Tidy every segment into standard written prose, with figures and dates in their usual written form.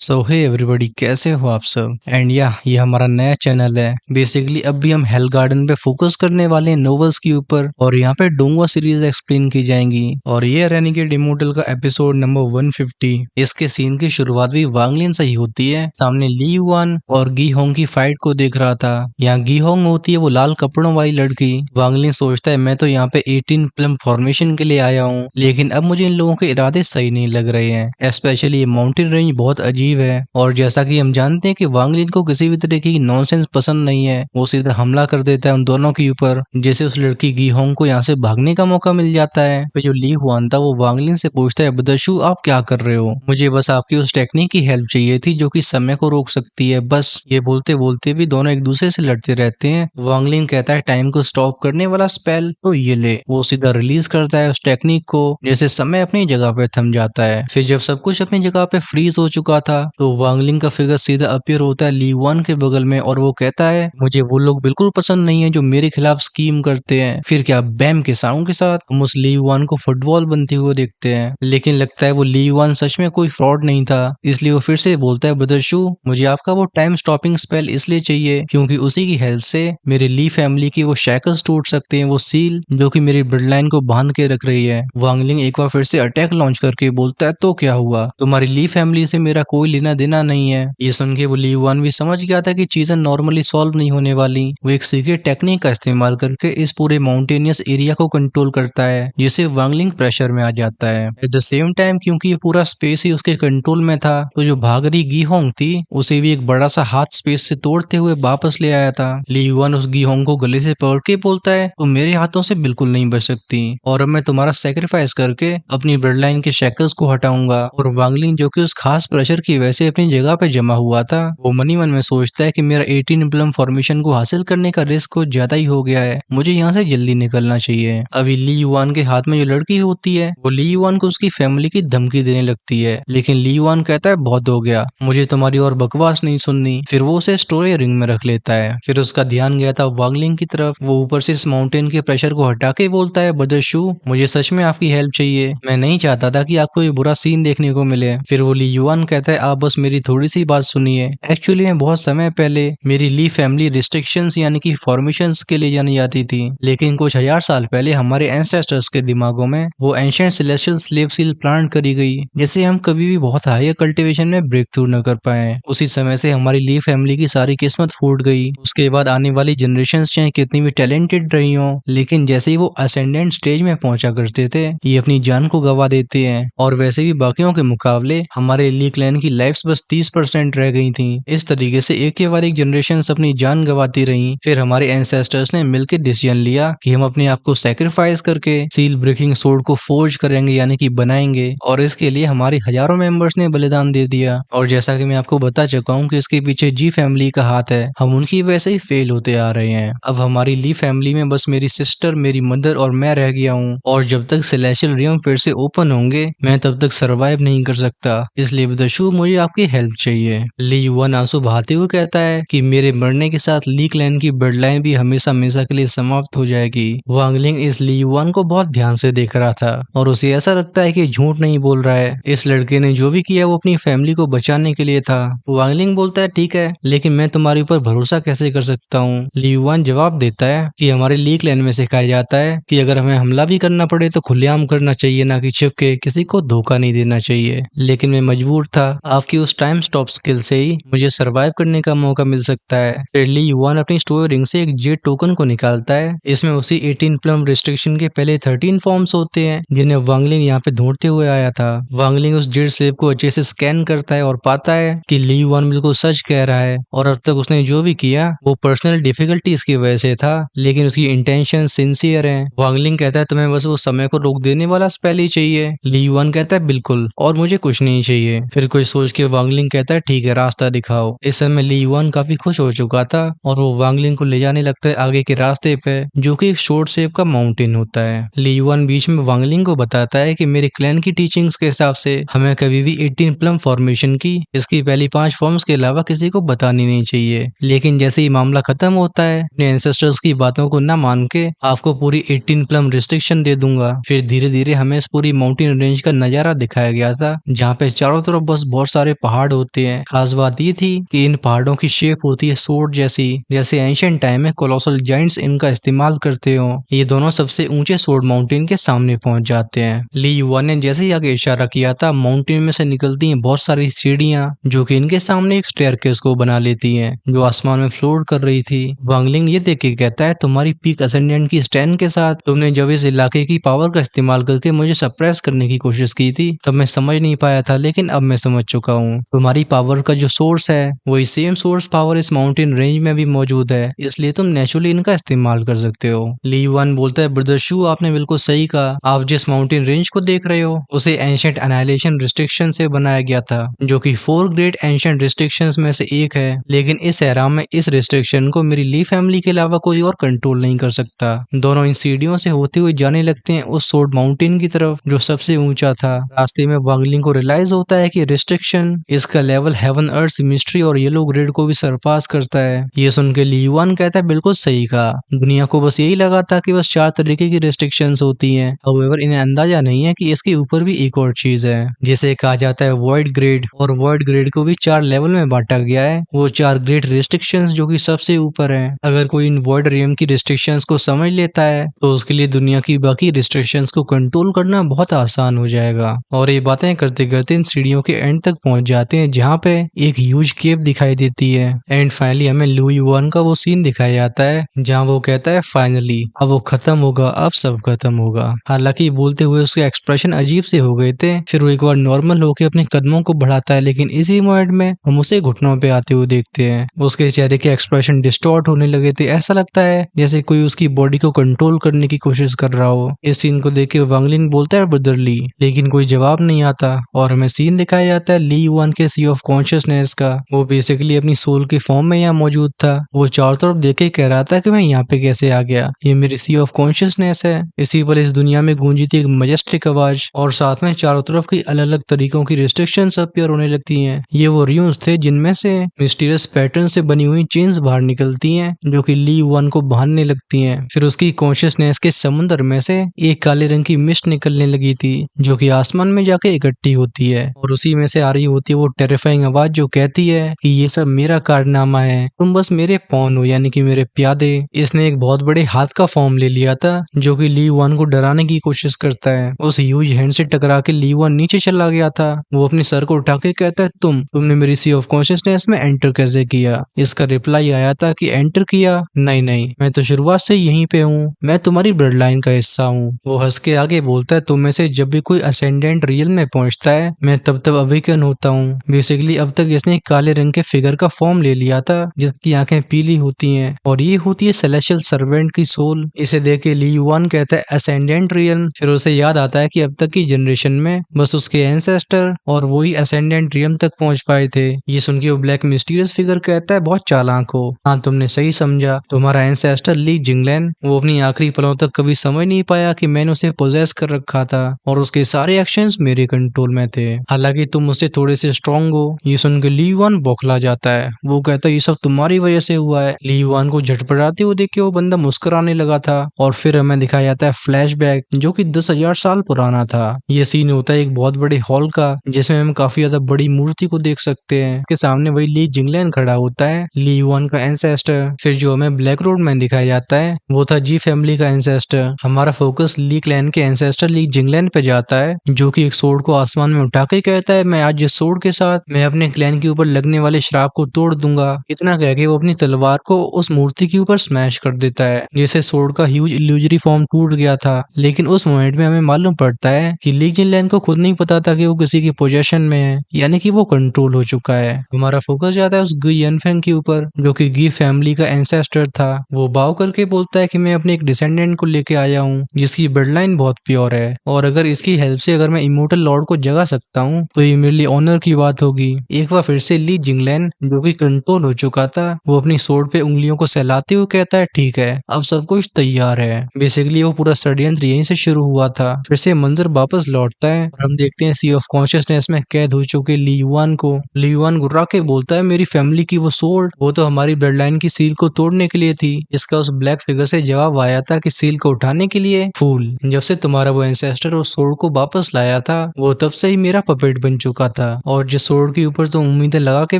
सो hey everybody, कैसे हो आप सब। एंड ये हमारा नया चैनल है। बेसिकली अब भी हम हेल गार्डन पे फोकस करने वाले हैं नोवेल्स के ऊपर, और यहाँ पे डोंगवा सीरीज एक्सप्लेन की जाएंगी। और ये रेनेगेड इमोर्टल का एपिसोड नंबर 150। इसके सीन की शुरुआत भी वांगलिन से ही होती है। सामने ली युआन और गी होंग की फाइट को देख रहा था। यहाँ गी होंग होती है वो लाल कपड़ों वाली लड़की। वांगलिन सोचता है मैं तो यहाँ पे 18 प्लम फॉर्मेशन के लिए आया हूँ, लेकिन अब मुझे इन लोगों के इरादे सही नहीं लग रहे हैं। स्पेशली ये माउंटेन रेंज बहुत अजीब है। और जैसा कि हम जानते हैं कि वांगलिन को किसी भी तरीके की नॉनसेंस पसंद नहीं है, वो सीधा हमला कर देता है उन दोनों के ऊपर। जैसे उस लड़की गी होंग को यहाँ से भागने का मौका मिल जाता है। फिर जो ली हुआन था वो वांगलिन से पूछता है, बदशु आप क्या कर रहे हो? मुझे बस आपकी उस टेक्निक की हेल्प चाहिए थी जो कि समय को रोक सकती है। बस ये बोलते बोलते भी दोनों एक दूसरे से लड़ते रहते हैं। वांगलिन कहता है टाइम को स्टॉप करने वाला स्पेल तो ये ले। वो सीधा रिलीज करता है उस टेक्निक को, जैसे समय अपनी जगह पे थम जाता है। फिर जब सब कुछ अपनी जगह पे फ्रीज हो चुका था तो वांगलिंग का फिगर सीधा अपीयर होता है ली युआन के बगल में, और वो कहता है मुझे वो लोग बिल्कुल पसंद नहीं है जो मेरे खिलाफ स्कीम करते हैं। फिर क्या बैम के साउंड के साथ हम उस ली युआन को फुटबॉल बनते हुए देखते हैं। लेकिन लगता है वो ली युआन सच में कोई फ्रॉड नहीं था, इसलिए वो फिर से बोलता है ब्रदरशु मुझे आपका वो टाइम स्टॉपिंग स्पेल इसलिए चाहिए क्योंकि उसी की हेल्प से मेरे ली फैमिली की वो शैकल्स टूट सकते हैं, वो सील जो कि मेरी ब्लड लाइन को बांध के रख रही है। वांगलिंग एक बार फिर से अटैक लॉन्च करके बोलता है तो क्या हुआ, तुम्हारी ली फैमिली से मेरा कोई लेना देना नहीं है। ये सुन के वो ली युआन भी समझ गया था कि चीजें नॉर्मली सॉल्व नहीं होने वाली। वो एक सीक्रेट टेक्निक का इस्तेमाल करके इस पूरे माउंटेनियस एरिया को कंट्रोल करता है, जिससे वांगलिंग प्रेशर में आ जाता है। एट द सेम टाइम क्योंकि ये पूरा स्पेस ही उसके कंट्रोल में था, तो जो भाग रही गी होंग थी उसे भी एक बड़ा सा हाथ स्पेस से तोड़ते हुए वापस ले आया था। ली युआन उस गी होंग को गले से पकड़ के बोलता है तुम मेरे हाथों से बिल्कुल नहीं बच सकती, और अब मैं तुम्हारा सेक्रीफाइस करके अपनी ब्लड लाइन के शैकल्स को हटाऊंगा। और वांगलिंग जो कि उस खास प्रेशर की वजह से अपनी जगह पे जमा हुआ था, वो मनी मन में सोचता है कि मेरा 18 प्लम फॉर्मेशन को हासिल करने का रिस्क कुछ ज्यादा ही हो गया है, मुझे यहाँ से जल्दी निकलना चाहिए। अभी ली युआन के हाथ में जो लड़की होती है वो ली युआन को उसकी फैमिली की धमकी देने लगती है, लेकिन ली युआन कहता है बहुत हो गया, मुझे तुम्हारी और बकवास नहीं सुननी। फिर वो उसे स्टोरी रिंग में रख लेता है। फिर उसका ध्यान गया था वांगलिंग की तरफ। वो ऊपर से इस माउंटेन के प्रेशर को हटा के बोलता है ब्रदरशु मुझे सच में आपकी हेल्प चाहिए, मैं नहीं चाहता था कि आपको ये बुरा सीन देखने को मिले। फिर वो ली युआन कहता है आप बस मेरी थोड़ी सी बात सुनिए। एक्चुअली में बहुत समय पहले मेरी ली फैमिली रिस्ट्रिक्शंस यानी कि फॉर्मेशंस के लिए जानी जाती थी, लेकिन कुछ हजार साल पहले हमारे एंसेस्टर्स के दिमागों में वो ancient celestial slave seal plant करी गई, जैसे हम कभी भी बहुत हायर कल्टीवेशन में ब्रेक थ्रू न कर पाए। उसी समय से हमारी ली फैमिली की सारी किस्मत फूट गई। उसके बाद आने वाली जनरेशंस चाहे कितनी भी टैलेंटेड रही हो, लेकिन जैसे ही वो असेंडेंट स्टेज में पहुंचा करते थे ये अपनी जान को गवा देते हैं। और वैसे भी बाकियों के मुकाबले हमारे ली क्लैन की लाइफ्स बस 30% रह गई थी। इस तरीके से एक के बाद एक जनरेशन अपनी जान गवाती रही। फिर हमारे एंसेस्टर्स ने मिलकर डिसीजन लिया कि हम अपने आप को सैक्रिफाइस करके सील ब्रेकिंग सोर्ड को फोर्ज करेंगे यानी कि बनाएंगे, और इसके लिए हमारे हजारों मेंबर्स ने बलिदान दे दिया। और जैसा कि मैं आपको बता चुका हूँ कि इसके पीछे जी फैमिली का हाथ है, हम उनकी वजह से ही फेल होते आ रहे हैं। अब हमारी ली फैमिली में बस मेरी सिस्टर, मेरी मदर और मैं रह गया हूँ, और जब तक सेलेस्टियल रियम फिर से ओपन होंगे मैं तब तक सरवाइव नहीं कर सकता, इसलिए ब्रदरशु मुझे आपकी हेल्प चाहिए। ली युआन आंसू बहाते हुए कहता है कि मेरे मरने के साथ ली क्लैन की ब्लड लाइन भी हमेशा हमेशा के लिए समाप्त हो जाएगी। वांगलिंग इस ली युआन को बहुत ध्यान से देख रहा था और उसे ऐसा लगता है कि झूठ नहीं बोल रहा है, इस लड़के ने जो भी किया वो अपनी फैमिली को बचाने के लिए था। वांगलिंग बोलता है ठीक है, लेकिन मैं तुम्हारे ऊपर भरोसा कैसे कर सकता हूँ? ली युआन जवाब देता है कि हमारे ली क्लैन में सिखाया जाता है कि अगर हमें हमला भी करना पड़े तो खुलेआम करना चाहिए, ना कि छिप के, किसी को धोखा नहीं देना चाहिए। लेकिन मैं मजबूर था, आपकी उस टाइम स्टॉप स्किल से ही मुझे सरवाइव करने का मौका मिल सकता है। फिर ली युआन अपनी स्टोरी रिंग से एक जेड टोकन को निकालता है। इसमें उसी 18 प्लम रिस्ट्रिक्शन के पहले 13 फॉर्म्स होते हैं जिन्हें वांगलिंग यहाँ पे ढूंढते हुए आया था। वांगलिंग उस जेड स्लेब को अच्छे से स्कैन करता है और पाता है कि ली युआन बिल्कुल सच कह रहा है, और अब तक उसने जो भी किया वो पर्सनल डिफिकल्टीज की वजह से था, लेकिन उसकी इंटेंशन सिंसियर है। वांगलिंग कहता है तुम्हें बस वो समय को रोक देने वाला स्पेल ही चाहिए। ली युआन कहता है बिल्कुल, और मुझे कुछ नहीं चाहिए। फिर कुछ सोच के वांगलिंग कहता है ठीक है, रास्ता दिखाओ। इस समय ली युआन काफी खुश हो चुका था और वो वांगलिंग को ले जाने लगता है आगे के रास्ते पे, जो कि एक शॉर्ट शेप का माउंटेन होता है। ली युआन बीच में वांगलिंग को बताता है कि मेरे क्लैन की टीचिंग्स के हिसाब से हमें कभी भी 18 प्लम फॉर्मेशन की इसकी पहली 5 फॉर्म्स के अलावा किसी को बतानी नहीं चाहिए। लेकिन जैसे ही मामला खत्म होता है, अपने एंसेस्टर्स की बातों को न मान के आपको पूरी 18 प्लम रिस्ट्रिक्शन दे दूंगा। फिर धीरे धीरे हमें इस पूरी माउंटेन रेंज का नजारा दिखाया गया था, जहाँ पे चारों तरफ बस बहुत बहुत सारे पहाड़ होते हैं। खास बात ये थी कि इन पहाड़ों की शेप होती है सोर्ड जैसी, जैसे एंशिएंट टाइम में कोलोसल जाइंट्स इनका इस्तेमाल करते हो। ये दोनों सबसे ऊंचे सोर्ड माउंटेन के सामने पहुंच जाते हैं। ली युआन ने जैसे ही आगे इशारा किया था, माउंटेन में से निकलती हैं बहुत सारी सीढ़ियां, जो कि इनके सामने एक स्टेयरकेस को बना लेती हैं, जो आसमान में फ्लोट कर रही थी। वांगलिंग ये देख के कहता है, तुम्हारी पीक असेंडेंट की स्टैंड के साथ तुमने जब इस इलाके की पावर का इस्तेमाल करके मुझे सप्रेस करने की कोशिश की थी, तब मैं समझ नहीं पाया था, लेकिन अब मैं समझ चुका हूँ। तुम्हारी पावर का जो सोर्स है वही सेम सोर्स पावर इस माउंटेन रेंज में भी मौजूद है, इसलिए तुम नेचुरली इनका इस्तेमाल कर सकते हो। ली युआन बोलता है, ब्रदर शू आपने बिल्कुल सही कहा। आप जिस माउंटेन रेंज को देख रहे हो उसे एंशिएंट एनाइलेशन रिस्ट्रिक्शन से बनाया गया था, जो कि 4 ग्रेट एंशिएंट रिस्ट्रिक्शंस में से एक है। लेकिन इस एरा में इस रिस्ट्रिक्शन को मेरी ली फैमिली के अलावा कोई और कंट्रोल नहीं कर सकता। दोनों इन सीढ़ियों से होते हुए जाने लगते हैं उस सोर्ड माउंटेन की तरफ, जो सबसे ऊंचा था। रास्ते में वांगलिंग को रियलाइज होता है कि रिस्ट्रिक्शन इसका लेवल हेवन अर्थ मिस्ट्री और येलो ग्रिड को भी सरपास करता है। ये सुन के ली युआन कहता है, बिल्कुल सही कहा। दुनिया को बस यही लगा था कि बस 4 तरीके की रिस्ट्रिक्शंस होती हैं। हाउएवर इन्हें अंदाजा नहीं है कि इसके ऊपर भी एक और चीज है, जिसे कहा जाता है वॉइड ग्रिड। और वॉइड ग्रिड को भी 4 लेवल में बांटा गया है। वो 4 ग्रेट रिस्ट्रिक्शंस जो कि सबसे ऊपर है। अगर कोई इन वॉइड रियम की रिस्ट्रिक्शंस को समझ लेता है तो उसके लिए दुनिया की बाकी रिस्ट्रिक्शंस को कंट्रोल करना बहुत आसान हो जाएगा। और ये बातें करते करते इन सीढ़ियों के एंड तक पहुंच जाते हैं, जहाँ पे एक ह्यूज केव दिखाई देती है। एंड फाइनली हमें ली युआन का वो सीन दिखाया जाता है जहाँ वो कहता है, फाइनली अब वो खत्म होगा, अब सब खत्म होगा। हालांकि बोलते हुए उसके एक्सप्रेशन अजीब से हो गए थे। फिर वो एक बार नॉर्मल होकर अपने कदमों को बढ़ाता है, लेकिन इसी मोमेंट में हम उसे घुटनों पे आते हुए देखते हैं। उसके चेहरे के एक्सप्रेशन डिस्टॉर्ट होने लगे थे। ऐसा लगता है जैसे कोई उसकी बॉडी को कंट्रोल करने की कोशिश कर रहा हो। इस सीन को देख के वांगलिंग बोलता है, ब्रदर ली, लेकिन कोई जवाब नहीं आता। और हमें सीन दिखाया जाता है ली युआन के सी ऑफ कॉन्शियसनेस का। वो बेसिकली अपनी सोल के फॉर्म में यहाँ मौजूद था। वो चारों तरफ देख के कह रहा था कि मैं यहाँ पे कैसे आ गया, ये मेरी सी ऑफ कॉन्शियसनेस है। इसी पर इस दुनिया में गूंजी थी एक मजेस्टिक आवाज, और साथ में चारों तरफ की अलग अलग तरीकों की रिस्ट्रिक्शंस अपीयर होने लगती हैं। ये वो रियूज थे जिनमें से मिस्टीरियस पैटर्न से बनी हुई चेन्स बाहर निकलती हैं, जो कि ली युआन को बांधने लगती हैं। फिर उसकी कॉन्शियसनेस के समुद्र में से एक काले रंग की मिस्ट निकलने लगी थी, जो कि आसमान में जाके इकट्ठी होती है, और उसी में से आ रही होती है वो टेरिफाइंग आवाज जो कहती है कि ये सब मेरा कारनामा है, तुम बस मेरे पॉन हो, यानी कि मेरे प्यादे। इसने एक बहुत बड़े हाथ का फॉर्म ले लिया था, जो कि ली युआन को डराने की कोशिश करता है। उस ह्यूज हैंड से टकरा के ली युआन नीचे चला गया था। वो अपने सर को उठा के कहता है, तुमने मेरी सी ऑफ कॉन्शियसनेस में एंटर कैसे किया? इसका रिप्लाई आया था कि एंटर किया? नहीं, मैं तो शुरुआत से यहीं पे हूँ, मैं तुम्हारी ब्लड लाइन का हिस्सा हूँ। वो हंस के आगे बोलता है, तुम में से जब भी कोई असेंडेंट रियल में पहुंचता है, मैं तब तब अवेकन होता हूँ। बेसिकली अब तक इसने काले रंग के फिगर का फॉर्म ले लिया था, जिसकी आंखें पीली होती हैं, और ये होती है सेलेस्टियल सर्वेंट की सोल। इसे देख के ली युआन कहता है, असेंडेंट रियल। फिर उसे याद आता है कि अब तक की जनरेशन में बस उसके एंसेस्टर और वही असेंडेंट रियम तक पहुंच पाए थे। ये सुन के वो ब्लैक मिस्टीरियस फिगर कहता है, बहुत चालाक हो। हाँ, तुमने सही समझा, तुम्हारा एंसेस्टर ली जिंगलैन, वो अपनी आखिरी पलों तक कभी समझ नहीं पाया कि मैंने उसे पोजेस कर रखा था, और उसके सारे एक्शंस मेरे कंट्रोल में थे। हालांकि तुम उससे थोड़े से स्ट्रॉन्ग हो। ये सुन के ली युआन बौखला जाता है। वो कहता है, ये सब तुम्हारी वजह से हुआ है। ली युआन को झटपटाते हुए देख के वो बंदा मुस्कुराने लगा था। और फिर हमें दिखाया जाता है फ्लैशबैक, जो कि 10,000 साल पुराना था। ये सीन होता है एक बहुत बड़े हॉल का, जिसमें हम काफी ज्यादा बड़ी मूर्ति को देख सकते हैं। के सामने वही ली जिंगलैन खड़ा होता है, ली युआन का एंसेस्टर। फिर जो हमें ब्लैक रोड में दिखाया जाता है वो था जी फैमिली का एंसेस्टर। हमारा फोकस ली क्लैन के एंसेस्टर ली जिंगलैन पे जाता है, जो कि एक सोर्ड को आसमान में उठा के कहता है, मैं आज इस सोर्ड के साथ मैं अपने क्लैन के ऊपर लगने वाले श्राप को तोड़ दूंगा। इतना कह के वो अपनी तलवार को उस मूर्ति के ऊपर स्मैश कर देता है, जैसे सोर्ड का ह्यूज इल्यूजरी फॉर्म टूट गया था। लेकिन उस मोमेंट में हमें मालूम पड़ता है कि ली जिंगलैन को खुद नहीं पता था कि वो किसी के पोजेशन में है, यानी कि वो कंट्रोल हो चुका है। हमारा फोकस जाता है उस गी यनफेंग के ऊपर, जो कि गी फैमिली का एंसेस्टर था। वो बाव करके बोलता है कि मैं अपने एक डिसेंडेंट को लेके आया हूँ, जिसकी ब्लड लाइन बहुत प्योर है, और अगर इसकी हेल्प से अगर मैं इमोर्टल लॉर्ड को जगा सकता हूँ तो ये मेरे लिए ऑनर की बात होगी। एक बार फिर से ली जिंगलैन, जो कि कंट्रोल हो चुका था, वो अपनी सोर्ड पे उंगलियों को सहलाते हुए कहता है, ठीक है, अब सब कुछ तैयार है। बेसिकली वो पूरा षड्यंत्र यहीं से शुरू हुआ था। फिर से मंजर वापस लौटता है और हम देखते हैं सी ऑफ कॉन्शियसनेस में कैद हो चुके ली युआन को। ली युआन गुर्रा के बोलता है, मेरी फैमिली की वो सोर्ड, वो तो हमारी ब्लड लाइन की सील को तोड़ने के लिए थी। इसका उस ब्लैक फिगर से जवाब आया था कि सील को उठाने के लिए फूल। जब से तुम्हारा वो एंसेस्टर उस सोर्ड को वापस लाया था, वो तब से ही मेरा पपेट बन चुका था। और जिस सोर्ड के ऊपर तुम उम्मीदें लगा के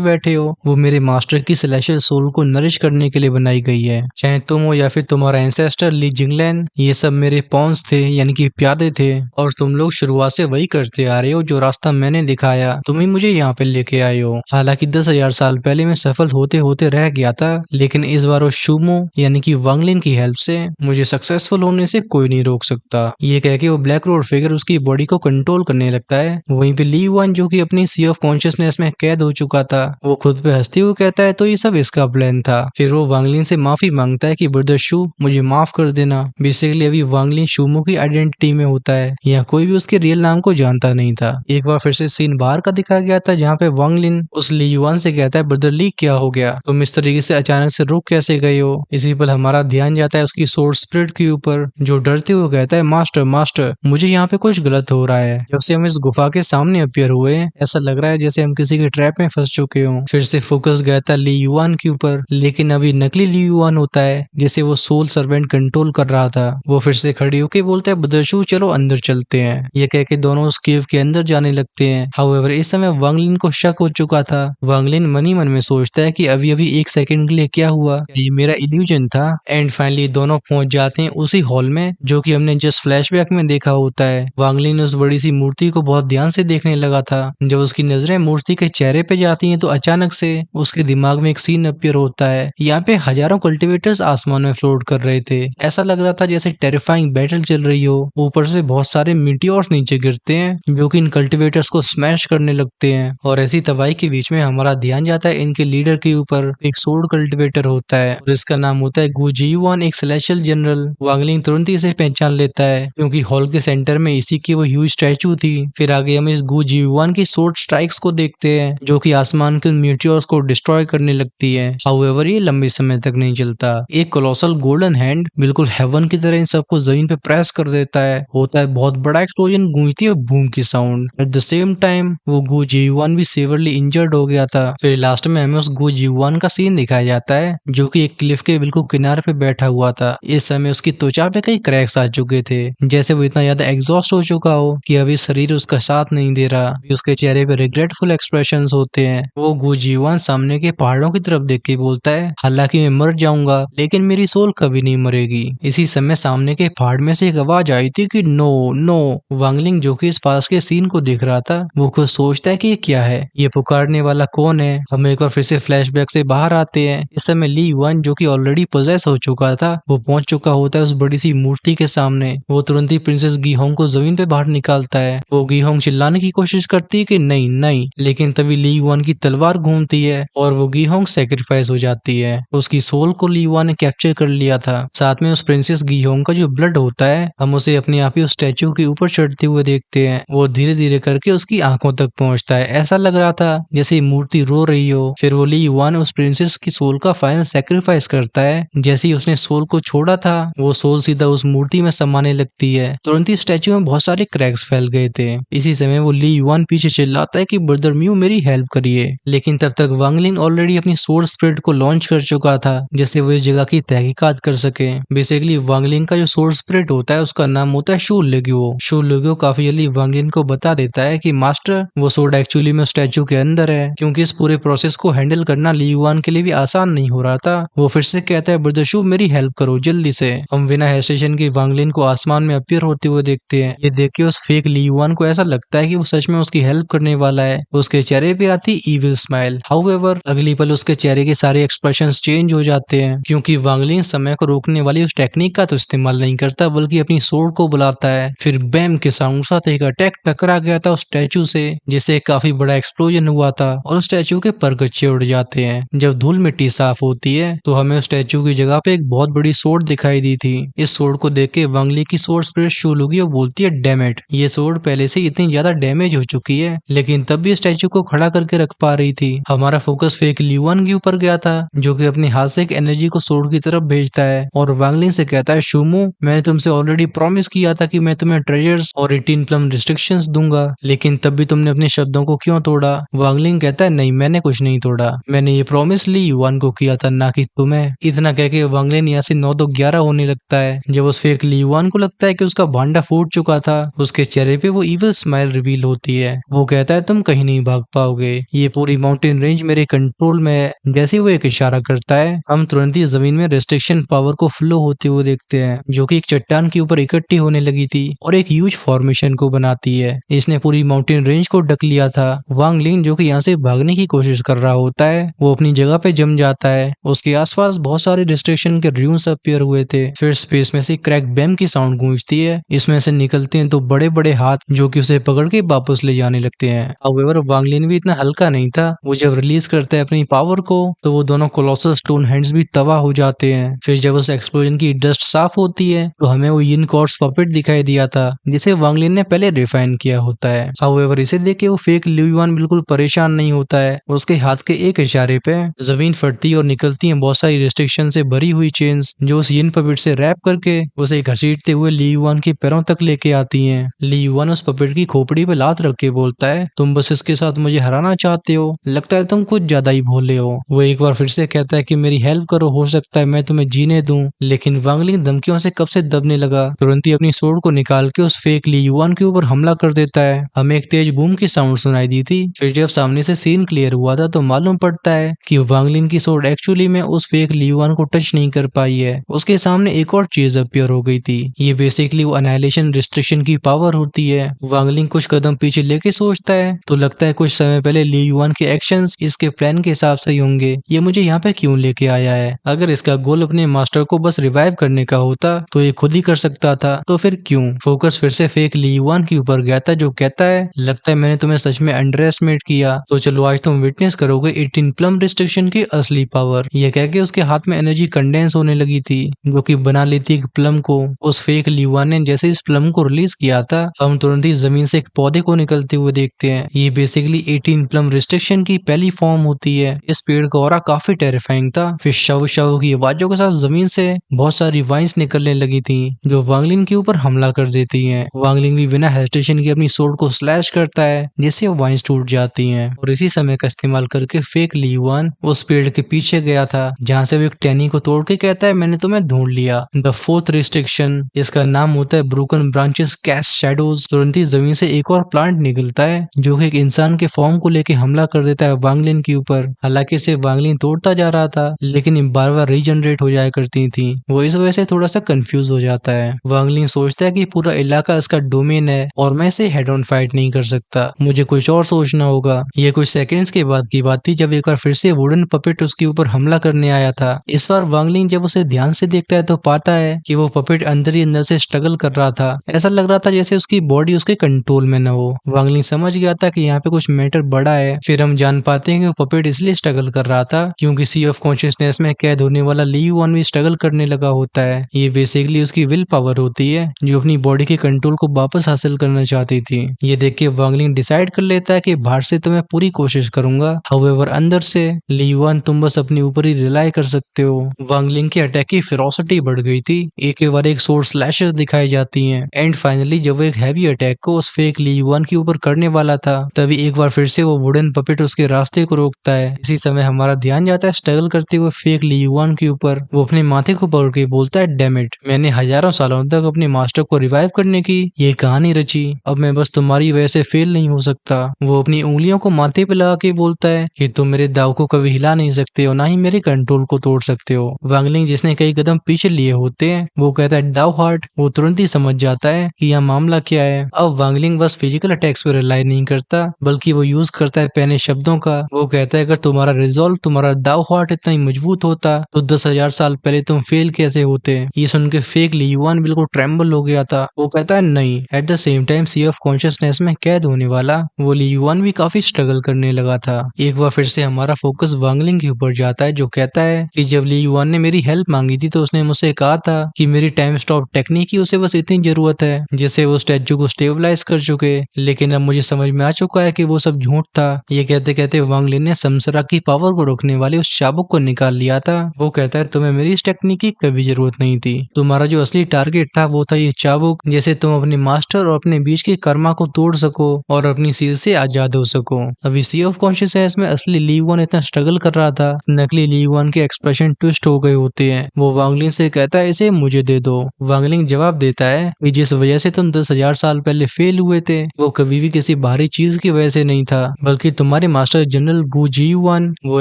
बैठे हो वो मेरे मास्टर की सेलेशियल सोल को नरिश करने के लिए बनाई गई है। चाहे तुम हो या फिर तुम्हारा एंसेस्टर ली जिंगलैन, ये सब मेरे पॉन्स थे यानी कि प्यादे थे। और तुम लोग शुरुआत से वही करते आ रहे हो जो रास्ता मैंने दिखाया, तुम ही मुझे यहाँ पे लेके आए हो। हालांकि 10,000 साल पहले मैं सफल होते होते रह गया था, लेकिन इस बार वो शुमो यानी कि वांगलिन की हेल्प से मुझे सक्सेसफुल होने से कोई नहीं रोक सकता। ये कह के वो ब्लैक रोड फिगर उसकी बॉडी को कंट्रोल करने लगता है। वहीं पे ली वन जो कि अपनी सी ऑफ कॉन्शियसनेस में कैद हो चुका था, वो खुद पे हंसते हुए कहता है तो ये सब इसका प्लान था। फिर वो वांगलिन से माफी मांगता है कि ब्रदर शू मुझे माफ कर देना। बेसिकली अभी वांगलिन शुमो की आइडेंटिटी में होता है, यहाँ कोई भी उसके रियल नाम को जानता नहीं था। एक बार फिर से सीन बाहर का दिखाया गया था जहाँ पे वांगलिन उस ली युआन से कहता है ब्रदर ली क्या हो गया, तुम इस तरीके से अचानक से रुक कैसे गए हो। इसी पर हमारा ध्यान जाता है उसकी सोर्स स्पिरिट के ऊपर, जो डरते हुए कहता है मास्टर मास्टर मुझे यहाँ पे कुछ गलत हो रहा है। जब से हम इस गुफा के सामने अपीयर हुए ऐसा लग रहा है जैसे हम किसी के ट्रैप में फंस चुके हों। फिर से फोकस गया था ली युआन के ऊपर, लेकिन अभी नकली ली युआन होता है जैसे वो सोल सर्वेंट कंट्रोल कर रहा था। वो फिर से खड़ी होके बोलता है ब्रदर शू चलो अंदर चलते हैं। ये कह के दोनों उस केव के अंदर जाने लगते हैं। हाउएवर इस समय वांगलिन को शक हो चुका था। वांगलिन मन ही मन में सोचता है कि अभी अभी एक सेकंड के लिए क्या हुआ, ये मेरा इल्यूजन था। एंड फाइनली दोनों पहुंच जाते हैं उसी हॉल में जो कि हमने जस्ट फ्लैशबैक में देखा होता है। वांगलिन उस बड़ी सी मूर्ति को बहुत ध्यान से देखने लगा था। जब उसकी नजरें मूर्ति के चेहरे पे जाती हैं तो अचानक से उसके दिमाग में एक सीन अपीयर होता है। यहाँ पे हजारों कल्टिवेटर्स आसमान में फ्लोट कर रहे थे। ऐसा लग रहा था जैसे टेरिफाइंग बैटल चल रही हो। ऊपर से बहुत सारे मीटियोर्स नीचे गिरते हैं जो कि इन कल्टिवेटर्स को स्मैश करने लगते हैं। और ऐसी तबाही के बीच में हमारा ध्यान जाता है इनके लीडर के ऊपर। एक सोर्ड कल्टिवेटर होता है और इसका नाम होता है गु जियुआन, एक सेलेशियल जनरल। वांगलिन तुरंत ही इसे पहचान लेता है क्योंकि हॉल के सेंटर में इसी की वो ह्यूज स्टैचू थी। फिर आगे हम इस गु जियुआन की सोर्ड स्ट्राइक्स को देखते हैं जो कि आसमान के मीटियोर्स को डिस्ट्रॉय करने लगती है। हाउएवर ये लंबे समय तक नहीं चलता। एक कोलोसल गोल्डन हैंड बिल्कुल हेवन की तरह इन सबको जमीन पे प्रेस कर देता है। होता है बहुत बड़ा एक्सप्लोजन, गूंजती है बूम की sound. Eight the same time वो गु जियुआन भी सेवरली इंजर्ड हो गया था। फिर लास्ट में हमें उस गु जियुआन का सीन दिखाया जाता है जो कि एक क्लिफ के बिल्कुल किनारे पे बैठा हुआ था। इस समय उसकी त्वचा पे कई क्रैक्स आ चुके थे, जैसे वो इतना ज्यादा एग्जॉस्ट हो चुका हो कि अभी शरीर उसका साथ नहीं दे रहा। उसके चेहरे पे रिग्रेटफुल एक्सप्रेशंस होते हैं। वो गु जियुआन सामने के पहाड़ों की तरफ देख के बोलता है हालांकि मैं मर जाऊंगा लेकिन मेरी सोल कभी नहीं मरेगी। इसी समय सामने के पहाड़ में से एक आवाज आई थी कि नो नो। वांगलिन जो कि इस पास के सीन को देख रहा था वो खुद सोचता है कि ये क्या है, ये पुकारने वाला कौन है। हम एक बार फिर से फ्लैशबैक से बाहर आते हैं। इस समय ली युआन जो कि ऑलरेडी पोजेस हो चुका था वो पहुंच चुका होता है उस बड़ी सी मूर्ति के सामने। वो तुरंत ही प्रिंसेस गीहोंग को जमीन पे बाहर निकालता है। वो गीहोंग चिल्लाने की कोशिश करती है कि नहीं नहीं, लेकिन तभी ली युआन की तलवार घूमती है और वो गीहोंग सेक्रीफाइस हो जाती है। उसकी सोल को ली युआन ने कैप्चर कर लिया था। साथ में उस प्रिंसेस गीहोंग का जो ब्लड होता है हम उसे अपने आप ही उस स्टैचू के ऊपर चढ़ते हुए देखते हैं। वो धीरे धीरे करके उसकी आंखों तक पहुंचता है। ऐसा लग रहा था जैसे मूर्ति रो रही हो। फिर वो ली युआन उस प्रिंसेस की सोल का फाइनल सेक्रीफाइस करता है। जैसे ही उसने सोल को छोड़ा था वो सोल सीधा उस मूर्ति में समाने लगती है। तुरंत ही स्टैचू में बहुत सारे क्रैक्स फैल गए थे। इसी समय वो ली युआन पीछे चिल्लाता है कि ब्रदर म्यू मेरी हेल्प करिए, लेकिन तब तक वांगलिन ऑलरेडी अपनी सोर्ड स्पिरिट को लॉन्च कर चुका था जैसे वो इस जगह की तहकीकात कर सके। बेसिकली वांगलिन का जो सोर्ड स्पिरिट होता है उसका नाम होता है शू लुग्यो। शू लुग्यो काफी जल्दी वांगलिन को बता देता है कि मास्टर वो सोर्ड एक्चुअली में स्टैचू के अंदर है, क्योंकि इस पूरे प्रोसेस को हैंडल करना ली युआन के लिए भी आसान नहीं हो रहा था। वो फिर से कहता है ब्रदर शू मेरी हेल्प करो जल्दी से। हम बिना हेजिटेशन के वांगलिन को आसमान में अपीयर होते हुए देखते हैं। ये देख के उस फेक ली युआन को ऐसा लगता है कि वो सच में उसकी हेल्प करने वाला है। उसके चेहरे पे आती इविल स्माइल। हाउएवर अगली पल उसके चेहरे के सारे एक्सप्रेशंस चेंज हो जाते हैं, क्योंकि वांगलिन समय को रोकने वाली उस टेक्निक का तो इस्तेमाल नहीं करता बल्कि अपनी सोर्ड को बुलाता है। फिर बैम के साउंड साथ एक अटैक टकरा गया था उस स्टैचू से, जिससे काफी बड़ा एक्सप्लोजन हुआ था और उस स्टैचू के परगच्छे उड़ जाते हैं। जब धूल मिट्टी साफ होती है तो हमें उस स्टैचू की जगह पे एक बहुत बड़ी सोर्ड दिखाई दी थी। इस सोर्ड को देख के वांगली की सोर्ड स्पिरिट शू लुगी और बोलती है डैम इट, ये सोर्ड पहले से इतनी ज्यादा डैमेज हो चुकी है लेकिन तब भी स्टैचू को खड़ा करके रख पा रही थी। हमारा फोकस फेक ली युआन के ऊपर गया था जो कि अपने हाथ से एक एनर्जी को सोर्ड की तरफ भेजता है और वांगलिन से कहता है शूमो मैंने तुमसे ऑलरेडी प्रॉमिस किया था कि मैं तुम्हें ट्रेजर्स और 18 प्लम रिस्ट्रिक्शंस दूंगा, लेकिन तब भी तुमने अपने शब्दों को क्यों तोड़ा। वांगलिन कहता है नहीं मैंने कुछ नहीं तोड़ा, मैंने ये प्रॉमिस ली युआन को किया था ना कि तुम्हें। इतना कह के वांगलिन यहाँ से 9-2-11 होने लगता है। जब उस फेक ली युआन को लगता है कि उसका भांडा फूट चुका था उसके चेहरे पे वो इविल स्माइल रिवील होती है। वो कहता है तुम कहीं नहीं भाग पाओगे, ये पूरी माउंटेन रेंज मेरे कंट्रोल में है। जैसे वो एक इशारा करता है, हम तुरंत ही जमीन में रेस्ट्रिक्शन पावर को फ्लो होते हुए देखते हैं, जो कि एक चट्टान के ऊपर इकट्ठी होने लगी थी और एक ह्यूज फॉर्मेशन को बनाती है। इसने पूरी माउंटेन रेंज को ढक लिया था। वांग लिंग जो कि यहाँ से भागने की कोशिश कर रहा होता है, वो अपनी जगह पे जम जाता है। उसके आसपास बहुत सारे डिस्ट्रेक्शन के र्यून्स अपीयर हुए थे। फिर स्पेस में से क्रैक बैम की साउंड गूंजती है। इसमें से निकलते हैं तो बड़े बड़े हाथ जो कि उसे पकड़ के वापस ले जाने लगते हैं। हाउएवर वांग लिंग भी इतना हल्का नहीं था। वो जब रिलीज करता है अपनी पावर को, तो वो दोनों कोलोसल स्टोन हैंड्स भी तबाह हो जाते हैं। फिर जब उस एक्सप्लोजन की डस्ट साफ होती है, तो हमें वो यिन कॉर्ड्स पपेट दिखाई दिया था, जिसे वांग लिंग ने पहले रिफाइन किया होता है। हाउएवर इसे देख के वो फेक लिu युआन बिल्कुल परेशान नहीं होता है। उसके हाथ के एक इशारे पे जमीन फटती और निकलती है बहुत सारी रिस्ट्रिक्शन से भरी हुई चेन्स, जो उस यिन पपेट से रैप करके उसे घसीटते हुए लिu युआन के पैरों तक लेके आती हैं। लिu युआन उस पपेट की खोपड़ी पे लात रख के बोलता है, तुम बस इसके साथ मुझे हराना चाहते हो, लगता है तुम कुछ ज्यादा ही भोले हो। वो एक बार फिर से कहता है कि मेरी हेल्प करो, हो सकता है मैं तुम्हें जीने दूं। लेकिन वांग लिंग धमकियों से कब से दबने लगा, तुरंत ही अपनी सोर्ड को निकाल के उस फेक लिu युआन के ऊपर हमला कर देता है। हमें एक तेज बूम की साउंड सुनाई दी थी। फिर जब सामने से सीन क्लियर हुआ था, तो मालूम पड़ता है कि वांग लिंग की सोर्ड एक्चुअली में उस फेक लिu युआन को टच नहीं कर पाई है। उसके सामने एक और चीज अपीयर हो गई थी। ये बेसिकली वो अनाइलेशन रिस्ट्रिक्शन की पावर होती है। वांग लिंग कुछ कदम पीछे लेके सोचता है, तो लगता है कुछ समय पहले लिu युआन के एक्शंस इसके प्लान के हिसाब से ही होंगे। ये मुझे यहाँ पे क्यों लेके आया है? अगर इसका गोल अपने मास्टर को बस रिवाइव करने का होता, तो ये खुद ही कर सकता था, तो फिर क्यों? फोकस फिर से फेक लिu युआन के ऊपर गया था, जो कहता है, लगता है मैंने तुम्हें सच में अंडर एस्टिमेट किया, तो चलो आज तुम विटनेस करोगे 18 प्लम रिस्ट्रिक्शन की असली पावर। ये कह के उसके हाथ में एनर्जी कंडेंस होने लगी थी, जो कि बना लेती एक प्लम को। उस फेक लिu युआन ने जैसे इस प्लम को रिलीज किया था, हम तुरंत ही जमीन से एक पौधे को निकलते हुए देखते हैं। ये बेसिकली 18 प्लम रिस्ट्रिक्शन की पहली फॉर्म होती है। इस पेड़ का ऑरा काफी टेरिफाइंग था। फिर शव शव की आवाजों के साथ जमीन से बहुत सारी वाइन्स निकलने लगी थी, जो वांग लिंग के ऊपर हमला कर देती हैं। वांग लिंग भी बिना हेजिटेशन के अपनी सोर्ड को स्लैश करता है, जिससे वाइन्स टूट जाती हैं। और इसी समय का इस्तेमाल करके फेक लिu युआन उस पेड़ के पीछे गया था, जहाँ से वो एक टहनी को तोड़ के कहता है, मैंने तुम्हें ढूंढ लिया। द फोर्थ रिस्ट्रिक्शन, इसका नाम होता है ब्रोकन ब्रांचेस कैस्ट शैडोज। तुरंत ही जमीन से एक और प्लांट निकलता है, जो कि एक इंसान के फॉर्म को लेके हमला कर देता है वांग लिंग के ऊपर। हालांकि इसे वांग लिंग तोड़ता जा रहा था, लेकिन ये बार बार रीजनरेट हो जाया करती थी। वो इस वजह से थोड़ा सा कंफ्यूज हो जाता है। वांग लिंग सोचता है कि पूरा इलाका इसका डोमेन है और मैं इसे हेड ऑन फाइट नहीं कर सकता, मुझे कुछ और सोचना होगा। ये कुछ सेकंड्स के बाद की बात थी, जब एक बार फिर से वुडन पपेट उसके ऊपर हमला करने आया था। इस बार वांग लिंग जब उसे ध्यान से देखता है, तो पाता है कि वो पपेट अंदर ही अंदर से स्ट्रगल कर रहा था। ऐसा लग रहा था जैसे उसकी बॉडी उसके कंट्रोल में न हो। वांग लिंग समझ गया था कि यहाँ पे कुछ मैटर बड़ा है। फिर हम जान पाते हैं कि वो पपेट इसलिए स्ट्रगल कर रहा था क्योंकि सी ऑफ कॉन्शियसनेस में कैद होने वाला लिu युआन भी स्ट्रगल करने लगा होता है। ये बेसिकली उसकी विल पावर होती है, जो अपनी बॉडी के कंट्रोल को वापस हासिल करना चाहती थी। ये देख के वांग लिंग डिसाइड कर लेता है कि बाहर से तो मैं पूरी कोशिश करूंगा, हाउएवर अंदर से लिu युआन तुम बस अपने ऊपर ही रिलाई कर सकते हो। वांग लिंग के अटैक की फेरोसिटी बढ़ गई थी। एक के बाद एक सोर्ड स्लैशेस दिखाई जाती हैं। एंड फाइनली जब वो एक हैवी अटैक को उस फेक लिu युआन के ऊपर करने वाला था, तभी एक बार फिर से वो वुडन पपेट उसके रास्ते को रोकता है। इसी समय हमारा ध्यान जाता है स्ट्रगल करते हुए फेक लिu युआन के ऊपर। वो अपने माथे को पकड़ के बोलता है, डैम इट, मैंने हजारों सालों तक अपने मास्टर को रिवाइव करने की ये कहानी रची, अब मैं बस तुम्हारी वजह से फेल नहीं हो सकता। वो अपनी उंगलियों को माथे पे लगा के बोलता है कि तुम मेरे दाव को कभी हिला नहीं सकते हो, ना ही मेरे कंट्रोल को तोड़ सकते हो। वांग लिंग जिसने कई कदम पीछे लिए होते हैं, वो कहता है दाव हार्ट। वो तुरंत ही समझ जाता है कि यह मामला क्या है। अब वांग लिंग बस फिजिकल अटैक्स पे रिलाई नहीं करता, बल्कि वो यूज करता है पहने शब्दों का। वो कहता है, अगर तुम्हारा रिजॉल्व, तुम्हारा दाव हार्ट इतना ही मजबूत होता, तो 10,000 साल पहले तुम फेल कैसे होते। ये सुन के फेक लिu युआन बिल्कुल ट्रेम्बल हो गया था। वो कहता है, नहीं। At the same time sea of consciousness में कैद होने वाला वो लिu युआन भी काफी स्ट्रगल करने लगा था। एक बार फिर से हमारा फोकस वांग लिंग के ऊपर जाता है, जो कहता है कि जब लिu युआन ने मेरी हेल्प मांगी थी, तो उसने मुझसे कहा था कि मेरी टाइम स्टॉप टेक्निक की उसे बस इतनी जरूरत है जिससे वो स्टैचू को स्टेबलाइज कर चुके। लेकिन अब मुझे समझ में आ चुका है कि वो सब झूठ था। ये कहते कहते वांग लिंग ने समसरा की पावर को रोकने वाले उस चाबुक को निकाल लिया था। वो कहता है, तुम्हें मेरी इस टेक्निक की कभी जरूरत नहीं थी, तुम्हारा जो असली टारगेट था वो था ये चाबुक, जैसे तुम अपने मास्टर और अपने बीच के कर्मा को तोड़ सको और अपनी सील से आजाद हो सको। अभी सी ऑफ कॉन्शियसनेस में असली लिu युआन इतना स्ट्रगल कर रहा था, नकली लिu युआन के एक्सप्रेशन ट्विस्ट हो गए होते हैं। वो वांग लिंग से कहता है, इसे मुझे दे दो। वांग लिंग जवाब देता है कि जिस वजह से तुम 10,000 साल पहले फेल हुए थे, वो कभी भी किसी बाहरी चीज की वजह से नहीं था, बल्कि तुम्हारे मास्टर जनरल गु जीयुआन वो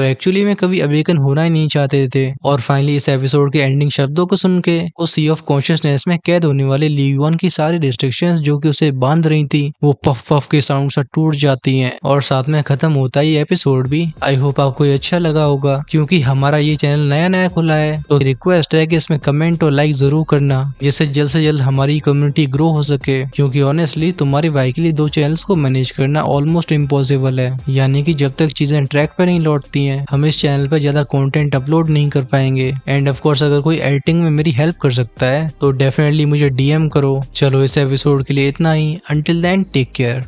एक्चुअली में कभी अवेकन होना ही नहीं चाहते थे। और फाइनली इस एपिसोड के एंडिंग शब्दों को सुन के उस सी ऑफ कॉन्शियसनेस में कैद होने वाले ली युआन की सारी रिस्ट्रिक्शंस जो कि उसे बांध रही थी वो पफ पफ के साउंड से टूट जाती हैं और साथ में खत्म होता है ये एपिसोड भी। आई होप आपको ये अच्छा लगा होगा। क्योंकि हमारा ये चैनल नया नया खुला है तो रिक्वेस्ट है कि इसमें कमेंट और लाइक जरूर करना, जिससे जल्द से जल्द हमारी कम्युनिटी ग्रो हो सके। क्योंकि ऑनेस्टली तुम्हारी भाई के लिए 2 चैनल्स को मैनेज करना ऑलमोस्ट इम्पॉसिबल है, यानी कि जब तक चीजें ट्रैक पर नहीं लौटती हैं हम इस चैनल पर ज्यादा कंटेंट अपलोड नहीं कर पाएंगे। एंड ऑफ कोर्स अगर कोई एडिटिंग में मेरी हेल्प कर सकता है तो डेफिनेटली मुझे डीएम करो। चलो इस एपिसोड के लिए इतना ही। Until then take care.